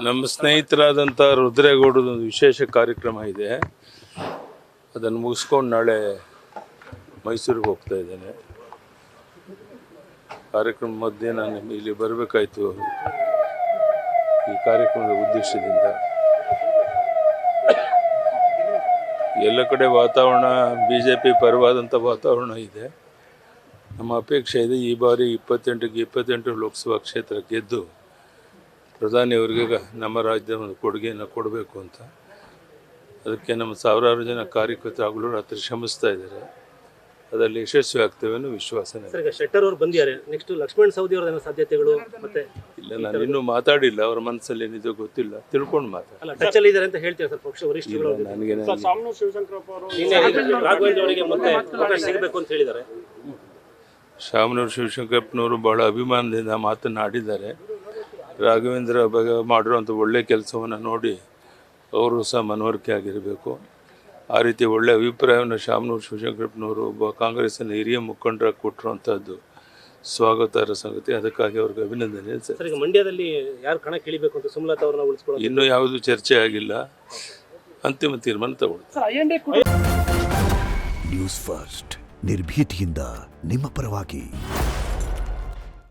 ನಮ್ಮ ಸ್ನೇಹಿತರಾದಂಥ ರುದ್ರೇಗೌಡದ ಒಂದು ವಿಶೇಷ ಕಾರ್ಯಕ್ರಮ ಇದೆ. ಅದನ್ನು ಮುಗಿಸ್ಕೊಂಡು ನಾಳೆ ಮೈಸೂರಿಗೆ ಹೋಗ್ತಾ ಇದ್ದೇನೆ. ಕಾರ್ಯಕ್ರಮ ಮಧ್ಯೆ ನಾನು ಇಲ್ಲಿ ಬರಬೇಕಾಯ್ತು ಈ ಕಾರ್ಯಕ್ರಮದ ಉದ್ದೇಶದಿಂದ. ಎಲ್ಲ ಕಡೆ ವಾತಾವರಣ BJP ಪರವಾದಂಥ ವಾತಾವರಣ ಇದೆ. ನಮ್ಮ ಅಪೇಕ್ಷೆ ಇದೆ ಈ ಬಾರಿ 28 ಲೋಕಸಭಾ ಕ್ಷೇತ್ರ ಗೆದ್ದು ಪ್ರಧಾನಿಯವರಿಗೆ ನಮ್ಮ ರಾಜ್ಯದ ಒಂದು ಕೊಡುಗೆಯನ್ನು ಕೊಡಬೇಕು ಅಂತ. ಅದಕ್ಕೆ ನಮ್ಮ ಸಾವಿರಾರು ಜನ ಕಾರ್ಯಕರ್ತರು ರಾತ್ರಿ ಶ್ರಮಿಸ್ತಾ ಇದ್ದಾರೆ. ಅದರಲ್ಲಿ ಯಶಸ್ವಿ ಆಗ್ತೇವೆ ಅನ್ನೋ ವಿಶ್ವಾಸ. ಶೆಟ್ಟರ್ ಅವರು ಬಂದಿದ್ದಾರೆ. ನೆಕ್ಸ್ಟ್ ಲಕ್ಷ್ಮಣ್ ಸವದಿ ಅವರ ಸಾಧ್ಯತೆಗಳು ಮತ್ತೆ ಇಲ್ಲ, ನಾನು ಇನ್ನೂ ಮಾತಾಡಿಲ್ಲ. ಅವರ ಮನಸ್ಸಲ್ಲಿ ಏನಿದೆ ಗೊತ್ತಿಲ್ಲ, ತಿಳ್ಕೊಂಡು ಮಾತಾಡ. ಟಚ್ ಅಲ್ಲಿ ಇದ್ದಾರೆ ಅಂತ ಹೇಳ್ತೀರಾ ಸರ್ ಪಕ್ಷ ವರಿಷ್ಠರು? ನನಗೆ ರಾಘವೇಂದ್ರ ಅವರಿಗೆ ಮತ್ತೆ ಅವಕಾಶ ಸಿಗಬೇಕು ಅಂತ ಹೇಳಿದ್ದಾರೆ. ಶಾಮನೂರು ಶಿವಶಂಕರಪ್ಪನವರು ಬಹಳ ಅಭಿಮಾನದಿಂದ ಮಾತನಾಡಿದ್ದಾರೆ. ರಾಘವೇಂದ್ರ ಬಗ್ಗೆ ಮಾಡಿರುವಂಥ ಒಳ್ಳೆಯ ಕೆಲಸವನ್ನು ನೋಡಿ ಅವರು ಸಹ ಮನವರಿಕೆ ಆಗಿರಬೇಕು. ಆ ರೀತಿ ಒಳ್ಳೆಯ ಅಭಿಪ್ರಾಯವನ್ನು ಶಾಮನೂರು ಶಿವಶಂಕರಪ್ಪನವರು ಒಬ್ಬ ಕಾಂಗ್ರೆಸ್ಸಿನ ಹಿರಿಯ ಮುಖಂಡರಾಗಿ ಕೊಟ್ಟಿರುವಂಥದ್ದು ಸ್ವಾಗತಾರ್ಹ ಸಂಗತಿ. ಅದಕ್ಕಾಗಿ ಅವ್ರಿಗೆ ಅಭಿನಂದನೆ. ಸರ್, ಈಗ ಮಂಡ್ಯದಲ್ಲಿ ಯಾರು ಕಣ ಕೇಳಿಬೇಕು ಅಂತ ಸುಮಲತಾ ಅವರನ್ನ ಉಳಿಸ್ಕೊಳ್ಳೋದು ಇನ್ನೂ ಯಾವುದೂ ಚರ್ಚೆ ಆಗಿಲ್ಲ. ಅಂತಿಮ ತೀರ್ಮಾನ ತಗೊಳ್ತಾರೆ. ನ್ಯೂಸ್ ಫಸ್ಟ್ ನಿರ್ಭೀತಿಯಿಂದ ನಿಮ್ಮ ಪರವಾಗಿ.